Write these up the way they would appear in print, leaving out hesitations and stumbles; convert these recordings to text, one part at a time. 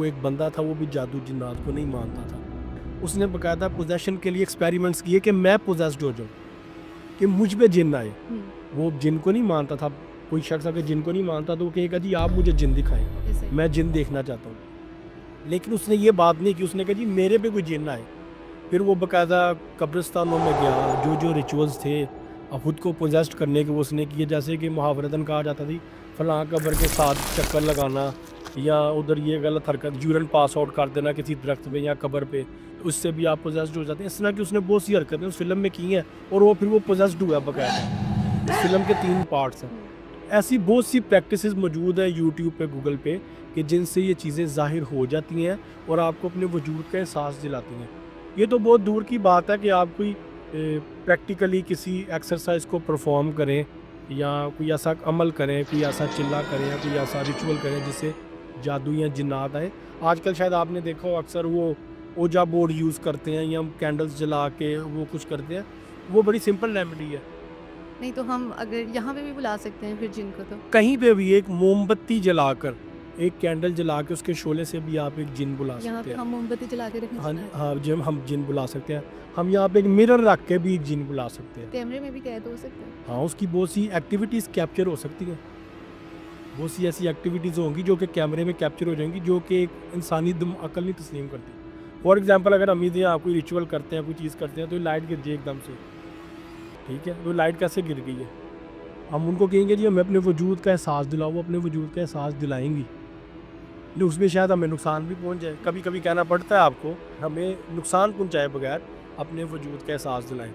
وہ ایک بندہ تھا وہ بھی جادو جنات کو نہیں مانتا تھا. اس نے باقاعدہ پوزیشن کے لیے ایکسپیریمنٹس کیے کہ میں پوزیسڈ ہو جاؤں, کہ مجھ پہ جن آئے. وہ جن کو نہیں مانتا تھا. کوئی شخص اگر جن کو نہیں مانتا تو وہ کہے گا جی آپ مجھے جن دکھائیں, میں جن دیکھنا چاہتا ہوں. لیکن اس نے یہ بات نہیں کی, اس نے کہا جی میرے پہ کوئی جن آئے. پھر وہ باقاعدہ قبرستانوں میں گیا, جو ریچولز تھے خود کو پوزیسڈ کرنے کے وہ اس نے کیے, جیسے کہ محاورتاً کہا جاتا تھی فلاں قبر کے ساتھ چکر لگانا, یا ادھر یہ غلط حرکت یورن پاس آؤٹ کر دینا کسی درخت پہ یا قبر پہ, تو اس سے بھی آپ پوزیسڈ ہو جاتے ہیں. اس طرح کی اس نے بہت سی حرکتیں اس فلم میں کی ہیں, اور وہ پھر وہ پوزیسڈ ہوا باقاعدہ. اس فلم کے 3 پارٹس ہیں. ایسی بہت سی پریکٹسز موجود ہیں یوٹیوب پہ, گوگل پہ, کہ جن سے یہ چیزیں ظاہر ہو جاتی ہیں اور آپ کو اپنے وجود کا احساس دلاتی ہیں. یہ تو بہت دور کی بات ہے کہ آپ کوئی پریکٹیکلی کسی ایکسرسائز کو پرفارم کریں, یا کوئی ایسا عمل کریں, کوئی ایسا چلا کریں, یا کوئی ایسا ریچول کریں جس سے جادو یا جنات آئیں. آج کل شاید آپ نے دیکھا ہو اکثر وہ اوجا بورڈ یوز کرتے ہیں, یا کینڈلز جلا کے وہ کچھ کرتے ہیں. وہ بڑی سمپل ریمیڈی ہے. نہیں تو ہم اگر یہاں پہ بھی بلا سکتے ہیں پھر جن کو, تو کہیں پہ بھی ایک موم بتی جلا کر, ایک کینڈل جلا کے اس کے شعلے سے بھی آپ ایک جن بلا یہاں سکتے پہ ہیں. ہم موم بتی جلا کے رکھیں, ہاں جب ہم جن بلا سکتے ہیں. ہم یہاں پہ ایک مرر رکھ کے بھی جن بلا سکتے ہیں. کیمرے میں بھی قید ہو سکتے ہیں. ہاں, اس کی بہت سی ایکٹیویٹیز کیپچر ہو سکتی ہیں. بہت سی ایسی ایکٹیویٹیز ہوں گی جو کہ کیمرے میں کیپچر ہو جائیں گی, جو کہ ایک انسانی عقل نہیں تسلیم کرتی. فار ایگزامپل اگر ہم یہ کوئی ریچول کرتے ہیں, کوئی چیز کرتے ہیں, تو لائٹ گر جائے ایک دم سے, ٹھیک ہے, تو لائٹ کیسے گر گئی ہے. ہم ان کو کہیں گے جی ہمیں اپنے وجود کا احساس دلاؤ, وہ اپنے وجود کا احساس دلائیں گی, لیکن اس میں شاید ہمیں نقصان بھی پہنچ جائے. کبھی کبھی کہنا پڑتا ہے آپ کو, ہمیں نقصان پہنچائے بغیر اپنے وجود کا احساس دلائیں.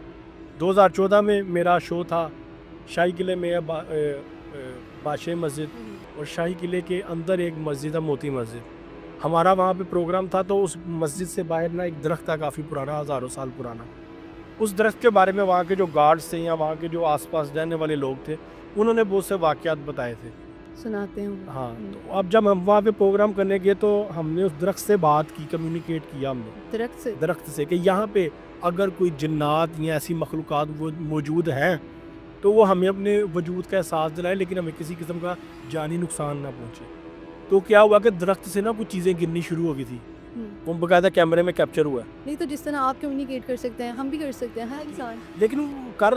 2014 میں میرا شو تھا شاہی قلعے میں, بادشاہ مسجد, اور شاہی قلعے کے اندر ایک مسجد ہے موتی مسجد. ہمارا وہاں پہ پروگرام تھا, تو اس مسجد سے باہر نا ایک درخت تھا کافی پرانا, ہزاروں سال پرانا. اس درخت کے بارے میں وہاں کے جو گارڈز تھے یا وہاں کے جو آس پاس رہنے والے لوگ تھے, انہوں نے بہت سے واقعات بتائے تھے. سناتے ہیں. ہاں, تو اب جب ہم وہاں پہ پروگرام کرنے گئے تو ہم نے اس درخت سے بات کی, کمیونیکیٹ کیا ہم نے درخت سے, کہ یہاں پہ اگر کوئی جنات یا ایسی مخلوقات موجود ہیں تو وہ ہمیں اپنے وجود کا احساس دلائیں, لیکن ہمیں کسی قسم کا جانی نقصان نہ پہنچے. تو کیا ہوا کہ درخت سے نا کچھ چیزیں گرنی شروع ہو گئی تھی, وہ باقاعدہ کیمرے میں کیپچر ہوا ہے. نہیں تو جس طرح آپ کمیونیکیٹ کر سکتے ہیں ہم بھی کر سکتے ہیں, ہر انسان. لیکن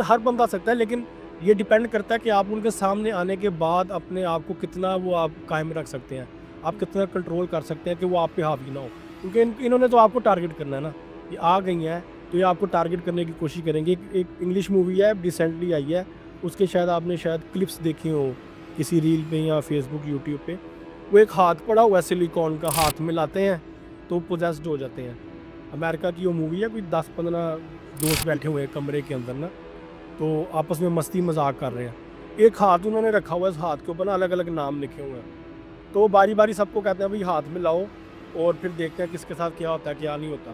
ہر بندہ سکتا ہے, لیکن یہ ڈیپینڈ کرتا ہے کہ آپ ان کے سامنے آنے کے بعد اپنے آپ کو کتنا وہ آپ قائم رکھ سکتے ہیں, آپ کتنا کنٹرول کر سکتے ہیں کہ وہ آپ پہ حاوی نہ ہو. کیونکہ انہوں نے تو آپ کو ٹارگٹ کرنا ہے نا, یہ آ گئی ہیں تو یہ آپ کو ٹارگٹ کرنے کی کوشش کریں گے. ایک انگلش مووی ہے ریسنٹلی آئی ہے, اس کے شاید آپ نے کلپس دیکھی ہوں کسی ریل پہ یا فیس بک یوٹیوب پہ. وہ ایک ہاتھ پڑا ہوا ہے سلیکون کا, ہاتھ میں لاتے ہیں تو پوزیسڈ ہو جاتے ہیں. امریکہ کی وہ مووی ہے, کوئی 10-15 دوست بیٹھے ہوئے ہیں کمرے کے اندر نا, تو آپس میں مستی مذاق کر رہے ہیں. ایک ہاتھ انہوں نے رکھا ہوا ہے, اس ہاتھ کے اوپر نا الگ الگ نام لکھے ہوئے ہیں. تو وہ باری باری سب کو کہتے ہیں بھائی ہاتھ میں لاؤ, اور پھر دیکھتے ہیں کس کے ساتھ کیا ہوتا ہے کیا نہیں ہوتا.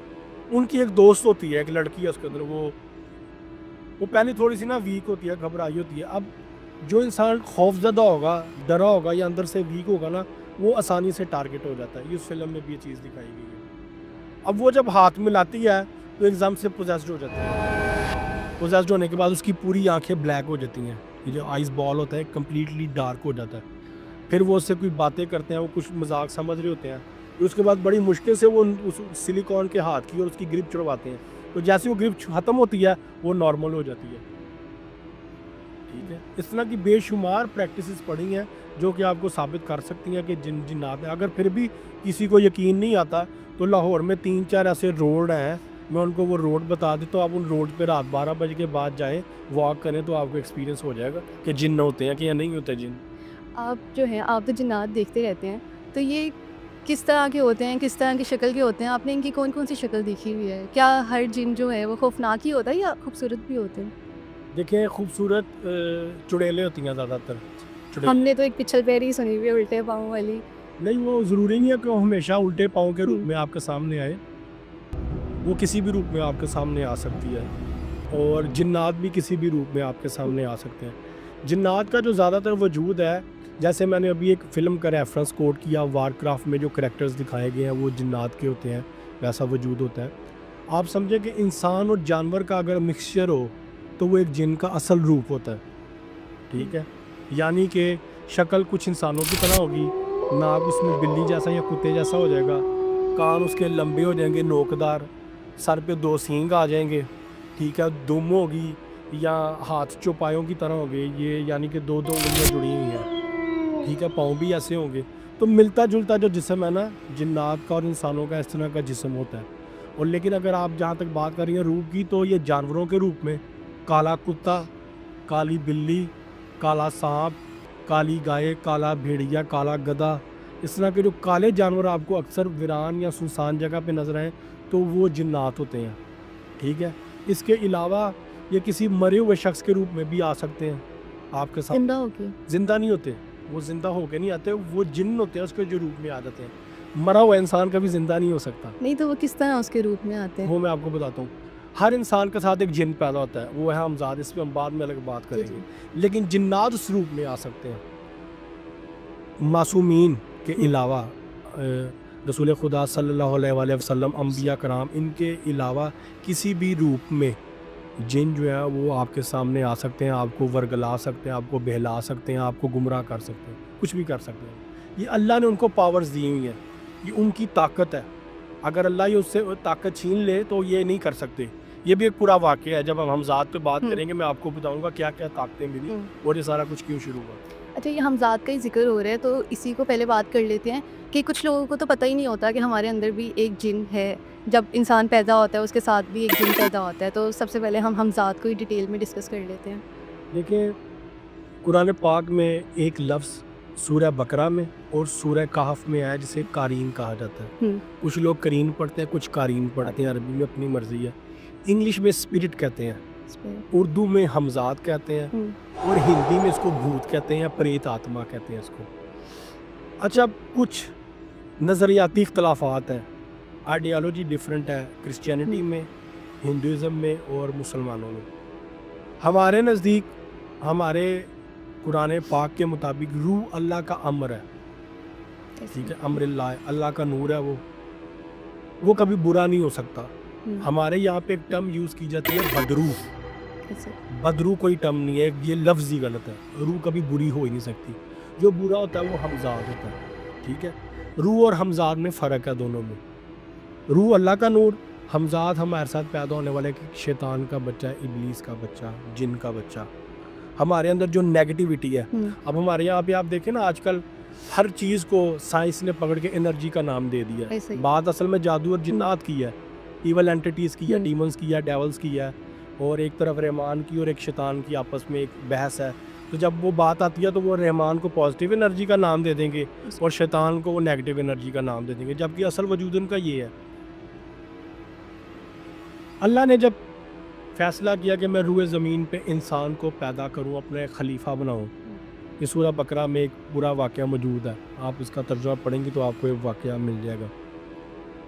ان کی ایک دوست ہوتی ہے, ایک لڑکی ہے اس کے اندر, وہ پہلے تھوڑی سی نا ویک ہوتی ہے, گھبرائی ہوتی ہے. اب جو انسان خوف زدہ ہوگا, ڈرا ہوگا یا اندر سے ویک ہوگا نا, وہ آسانی سے ٹارگٹ ہو جاتا ہے. اس فلم میں بھی یہ چیز دکھائی گئی ہے. اب وہ جب ہاتھ میں لاتی ہے تو ایک دم سے پوزیسڈ ہو جاتی ہے. پوزیسڈ ہونے کے بعد اس کی پوری آنکھیں بلیک ہو جاتی ہیں, یہ جو آئیز بال ہوتا ہے کمپلیٹلی ڈارک ہو جاتا ہے. پھر وہ اس سے کوئی باتیں کرتے ہیں, وہ کچھ مذاق سمجھ رہے ہوتے ہیں. پھر اس کے بعد بڑی مشکل سے وہ اس سلیکون کے ہاتھ کی اور اس کی گرپ چھڑواتے ہیں. تو جیسے وہ گرپ ختم ہوتی ہے وہ نارمل ہو جاتی ہے. ٹھیک ہے, اس طرح کی بے شمار پریکٹسز پڑھی ہیں جو کہ آپ کو ثابت کر سکتی ہیں کہ جنات ہیں. اگر پھر بھی کسی کو یقین نہیں آتا تو لاہور میں 3-4 ایسے روڈ ہیں, میں ان کو وہ روڈ بتا دیتا ہوں. آپ ان روڈ پہ رات 12 بجے کے بعد جائیں, واک کریں, تو آپ کو ایکسپیرینس ہو جائے گا کہ جن ہوتے ہیں کہ یا نہیں ہوتے جن. آپ جو ہیں آپ تو جنات دیکھتے رہتے ہیں, تو یہ کس طرح کے ہوتے ہیں, کس طرح کی شکل کے ہوتے ہیں؟ آپ نے ان کی کون کون سی شکل دیکھی ہوئی ہے؟ کیا ہر جن جو ہے وہ خوفناک ہی ہوتا ہے یا خوبصورت بھی ہوتے ہیں؟ دیکھیں, خوبصورت چڑیلیں ہوتی ہیں زیادہ تر. ہم نے تو ایک پچھل پیر ہی سنی ہوئی ہے, الٹے پاؤں والی. نہیں, وہ ضروری نہیں ہے کہ وہ ہمیشہ الٹے پاؤں کے روپ میں آپ کے سامنے آئے, وہ کسی بھی روپ میں آپ کے سامنے آ سکتی ہے. اور جنات بھی کسی بھی روپ میں آپ کے سامنے آ سکتے ہیں. جنات کا جو زیادہ تر وجود ہے, جیسے میں نے ابھی ایک فلم کا ریفرنس کوٹ کیا, وار کرافٹ میں جو کریکٹرز دکھائے گئے ہیں وہ جنات کے ہوتے ہیں, ویسا وجود ہوتا ہے. آپ سمجھیں کہ انسان اور جانور کا اگر مکسچر ہو تو وہ ایک جن کا اصل روپ ہوتا ہے. ٹھیک ہے, یعنی کہ شکل کچھ انسانوں کی طرح ہوگی, नाक उसमें बिल्ली जैसा या कुत्ते जैसा हो जाएगा, कान उसके लंबे हो जाएंगे नोकदार, सर पे 2 सींग आ जाएंगे, ठीक है, दुम होगी या हाथ चौपायों की तरह होंगे ये, यानी कि 2-2 उंगलियाँ जुड़ी हुई हैं, ठीक है, पाँव भी ऐसे होंगे। तो मिलता जुलता जो जिस्म है ना जिन्नात का और इंसानों का, इस तरह का जिस्म होता है। और लेकिन अगर आप जहाँ तक बात कर रही हैं रूप की, तो ये जानवरों के रूप में काला कुत्ता, काली बिल्ली, काला सांप, काली गाय, काला भेड़िया, काला गधा, इस तरह के जो काले जानवर आपको अक्सर वीरान या सुनसान जगह पे नजर आए तो वो जिन्नात होते हैं, ठीक है। इसके अलावा ये किसी मरे हुए शख्स के रूप में भी आ सकते हैं आपके साथ। जिंदा हो के जिंदा नहीं होते, वो जिंदा होके नहीं आते, वो जिन्न होते हैं उसके जो रूप में आ जाते हैं। मरा हुआ इंसान कभी जिंदा नहीं हो सकता। नहीं, तो वो किस तरह उसके रूप में आते हैं? वो मैं आपको बताता हूँ। हर इंसान के साथ एक जिन पैदा होता है, वो है हमजाद, इस पर हम बाद में अलग बात जी, करेंगे। लेकिन जिन्नात उस रूप में आ सकते हैं। मासूमीन के अलावा रसूल खुदा सल्लल्लाहु अलैहि वसल्लम, अम्बिया कराम, इनके अलावा किसी भी रूप में जिन जो है वो आपके सामने आ सकते हैं, आपको वर्गला सकते हैं, आपको बहला सकते हैं, आपको गुमराह कर सकते हैं, कुछ भी कर सकते हैं। ये अल्लाह ने उनको पावर्स दी हुई हैं, ये उनकी ताकत है। अगर अल्लाह ये उससे ताकत छीन ले तो ये नहीं कर सकते। ये भी एक पूरा वाक़या है, जब हम हमजाद पे बात करेंगे मैं आपको बताऊंगा क्या क्या ताकतें मिली और ये सारा कुछ क्यों शुरू हुआ। अच्छा, ये हमजाद का ही जिक्र हो रहा है, तो इसी को पहले बात कर लेते हैं कि कुछ लोगों को तो पता ही नहीं होता कि हमारे अंदर भी एक जिन है। जब इंसान पैदा होता है उसके साथ भी एक जिन पैदा होता है, तो सबसे पहले हम हमजाद को ही डिटेल में डिस्कस कर लेते हैं। देखिए, कुरान पाक में एक लफ्ज़ सूरह बकरा में और सूरह कहफ में आया जिसे कारीन कहा जाता है। कुछ लोग करीन पढ़ते हैं, कुछ कारीन पढ़ते हैं, अरबी में अपनी मर्जी है। इंग्लिश में स्पिरिट कहते हैं, उर्दू में हमजाद कहते हैं और हिंदी में इसको भूत कहते हैं या प्रेत आत्मा कहते हैं इसको। अच्छा, कुछ नज़रियाती इख्तलाफात हैं, आइडियालॉजी डिफरेंट है क्रिश्चियनिटी में, हिंदुज़म में और मुसलमानों में। हमारे नज़दीक, हमारे कुरान पाक के मुताबिक रूह अल्लाह का अमर है, ठीक है, अमरिल्लाह, अल्लाह का नूर है, वो कभी बुरा नहीं हो सकता। हमारे यहाँ पे एक टर्म यूज़ की जाती है बदरू। बदरू कोई टर्म नहीं है, ये लफ्ज़ ही गलत है। रूह कभी बुरी हो ही नहीं सकती। जो बुरा होता है वो हमजाद होता है, ठीक है। रूह और हमजाद में फ़र्क है दोनों में। रूह अल्लाह का नूर, हमजाद हमारे साथ पैदा होने वाले शैतान का बच्चा, इब्लीस का बच्चा, जिन का बच्चा। हमारे अंदर जो नेगेटिविटी है, अब हमारे यहाँ पे आप देखें ना, आजकल हर चीज़ को साइंस ने पकड़ के एनर्जी का नाम दे दिया। बात असल में जादू और जिन्नात की है, इवल एंटिटीज़ की है, डीमंस की है, डेवल्स की है, और एक तरफ रहमान की और एक शैतान की आपस में एक बहस है। तो जब वो बात आती है तो वो रहमान को पॉजिटिव एनर्जी का नाम दे देंगे और शैतान को वो नेगेटिव एनर्जी का नाम दे देंगे, जबकि असल वजूद उनका ये है। अल्लाह ने जब फैसला किया कि मैं रूए ज़मीन पे इंसान को पैदा करूं, अपने खलीफा बनाऊं, ये सूरह बकरा में एक पूरा वाक़या मौजूद है। आप इसका तर्जुमा पढ़ेंगे तो आपको एक वाक़या मिल जाएगा।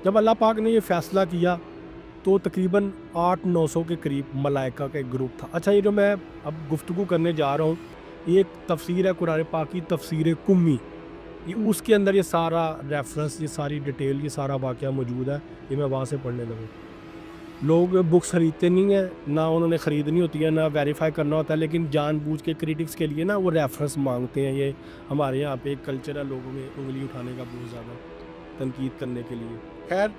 जब अल्लाह पाक ने ये फ़ैसला किया तो तकरीबन 800-900 के करीब मलाइका का एक ग्रुप था। अच्छा, ये जो मैं अब गुफ्तगू करने जा रहा हूँ, ये एक तफसीर है कुरान पाक की, तफसीर कुम्मी। ये उसके अंदर ये सारा रेफरेंस, ये सारी डिटेल, ये सारा वाक़या मौजूद है। ये मैं वहाँ से पढ़ने लगूँ। लोग बुक्स ख़रीदते नहीं हैं, ना उन्होंने ख़रीदनी होती है, ना वेरीफाई करना होता है, लेकिन जानबूझ के क्रिटिक्स के लिए ना वो रेफरेंस मांगते हैं। ये हमारे यहाँ पे एक कल्चर है लोगों में उंगली उठाने का, बहुत ज़्यादा तनकीद करने के लिए। खैर,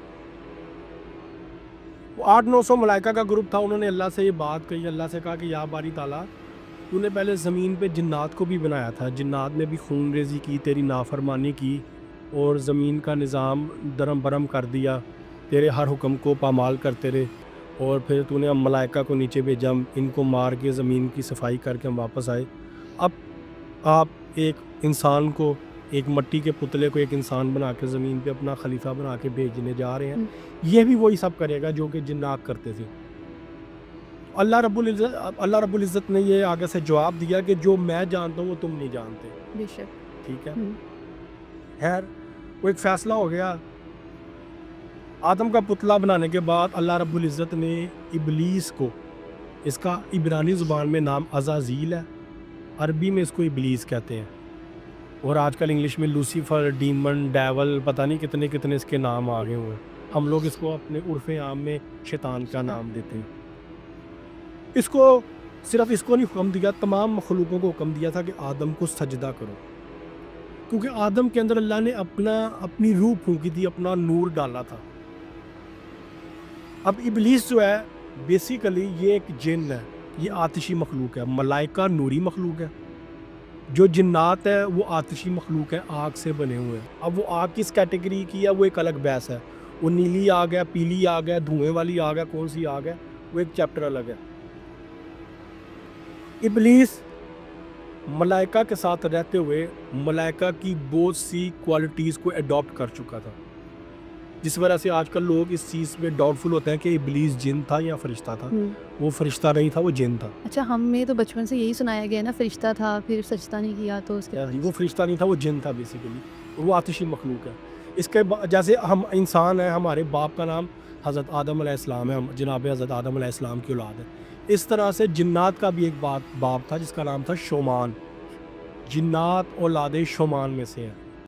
800-900 मलाइका का ग्रुप था। उन्होंने अल्लाह से ये बात कही, अल्लाह से कहा कि या बारी ताला, तूने पहले ज़मीन पे जिन्नात को भी बनाया था, जिन्नात ने भी खून रेज़ी की, तेरी नाफरमानी की और ज़मीन का निज़ाम दरम बरम कर दिया, तेरे हर हुक्म को पामाल करते रहे, और फिर तूने हम मलाइका को नीचे भेजा, इनको मार के ज़मीन की सफाई करके हम वापस आए। अब आप एक इंसान को, एक मट्टी के पुतले को एक इंसान बना के ज़मीन पे अपना खलीफा बना के भेजने जा रहे हैं। ये भी वही सब करेगा जो कि जिन्नात करते थे। अल्लाह रब्बुल इज़्ज़त ने ये आगे से जवाब दिया कि जो मैं जानता हूँ वो तुम नहीं जानते। बेशक, ठीक है। खैर, वो एक फ़ैसला हो गया। आदम का पुतला बनाने के बाद अल्लाह रब्बुल इज़्ज़त ने इबलीस को, इसका इब्रानी ज़ुबान में नाम अज़ाज़ील है, अरबी में इसको इबलीस कहते हैं, और आजकल इंग्लिश में लूसीफर, डीमन, डेवल, पता नहीं कितने कितने इसके नाम आ गए हुए हैं। हम लोग इसको अपने उर्फ़ आम में शैतान का नाम देते हैं। इसको सिर्फ इसको नहीं हुक्म दिया, तमाम मखलूकों को हुक्म दिया था कि आदम को सजदा करो। क्योंकि आदम के अंदर अल्लाह ने अपनी रूह फूंकी थी, अपना नूर डाला था। अब इबलीस जो है बेसिकली ये एक जिन है, ये आतिशी मखलूक है। मलाइका नूरी मखलूक है, जो जिन्नात है वो आतिशी मखलूक है, आग से बने हुए हैं। अब वो आग किस कैटेगरी की है वो एक अलग बहस है। वो नीली आग है, पीली आग है, धुएं वाली आग है, कौन सी आग है वो एक चैप्टर अलग है। इबलीस मलाइका के साथ रहते हुए मलाइका की बहुत सी क्वालिटीज़ को अडॉप्ट कर चुका था, जिस वजह से आजकल लोग इस चीज़ में डाउटफुल होते हैं कि इबलीस जिन था या फरिश्ता था। वो फरिश्ता नहीं था, वो जिन था। अच्छा, हमें तो बचपन से यही सुनाया गया ना, फरिश्ता था फिर सजदा नहीं किया तो उसके वो फरिश्ता नहीं था, वो जिन था बेसिकली, वो आतिशी मखलूक है। इसके जैसे हम इंसान हैं, हमारे बाप का नाम हज़रत आदम अलैहिस्सलाम है, हम जनाब हज़रत आदम अलैहिस्सलाम की औलाद है। इस तरह से जिन्नात का भी एक बाप था जिसका नाम था शोमान। जिन्नात औलाद शोमान में से है।